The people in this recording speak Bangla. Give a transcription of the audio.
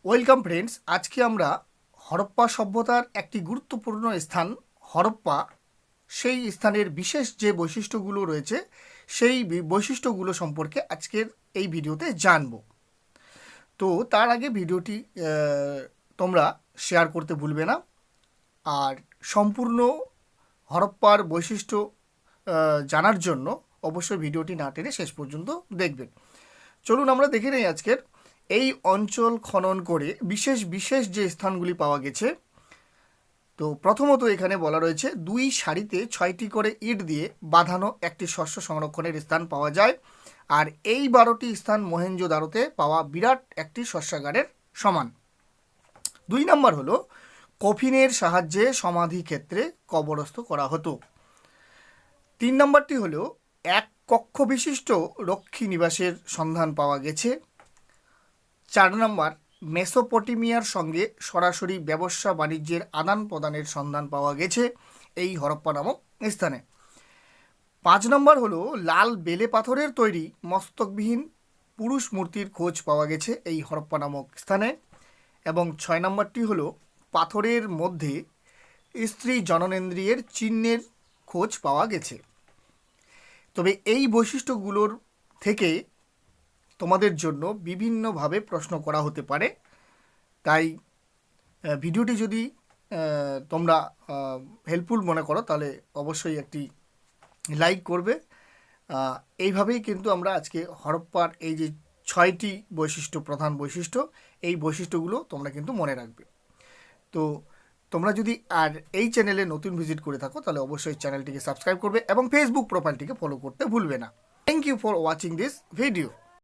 ওয়েলকাম ফ্রেন্ডস, আজকে আমরা হরপ্পা সভ্যতার একটি গুরুত্বপূর্ণ স্থান হরপ্পা, সেই স্থানের বিশেষ যে বৈশিষ্ট্যগুলো রয়েছে সেই বৈশিষ্ট্যগুলো সম্পর্কে আজকের এই ভিডিওতে জানব। তো তার আগে ভিডিওটি তোমরা শেয়ার করতে ভুলবে না, আর সম্পূর্ণ হরপ্পার বৈশিষ্ট্য জানার জন্য অবশ্যই ভিডিওটি না টেনে শেষ পর্যন্ত দেখবেন। চলুন আমরা দেখে নেই আজকের এই অঞ্চল খনন করে বিশেষ বিশেষ যে স্থানগুলি পাওয়া গেছে। তো প্রথমত এখানে বলা রয়েছে 2 সারিতে 6টি করে ইট দিয়ে বাঁধানো একটি শস্য সংরক্ষণের স্থান পাওয়া যায়, আর এই 12টি স্থান মহেঞ্জোদারোতে পাওয়া বিরাট একটি শস্যাগারের সমান। 2 নম্বর হলো কফিনের সাহায্যে সমাধি ক্ষেত্রে কবরস্থ করা হতো। 3 নম্বরটি হলো এক কক্ষ বিশিষ্ট রক্ষী নিবাসের সন্ধান পাওয়া গেছে। 4 নম্বর মেসোপটেমিয়ার সঙ্গে সরাসরি ব্যবসা বাণিজ্যের আদান প্রদানের সন্ধান পাওয়া গেছে এই হরপ্পা নামক স্থানে। 5 নম্বর হলো লাল বেলে পাথরের তৈরি মস্তকবিহীন পুরুষ মূর্তির খোঁজ পাওয়া গেছে এই হরপ্পা নামক স্থানে। এবং 6 নম্বরটি হলো পাথরের মধ্যে স্ত্রী জননেন্দ্রিয়ের চিহ্নের খোঁজ পাওয়া গেছে। তবে এই বৈশিষ্ট্যগুলোর থেকে তোমাদের জন্য বিভিন্নভাবে প্রশ্ন করা হতে পারে, তাই ভিডিওটি যদি তোমরা হেল্পফুল মনে করো তাহলে অবশ্যই একটি লাইক করবে। এইভাবেই কিন্তু আমরা আজকে হরপ্পার এই যে 6টি বৈশিষ্ট্য, প্রধান বৈশিষ্ট্য, এই বৈশিষ্ট্যগুলো তোমরা কিন্তু মনে রাখবে। তো তোমরা যদি আর এই চ্যানেলে নতুন ভিজিট করে থাকো তাহলে অবশ্যই চ্যানেলটিকে সাবস্ক্রাইব করবে এবং ফেসবুক প্রোফাইলটিকে ফলো করতে ভুলবে না। Thank you for watching this video.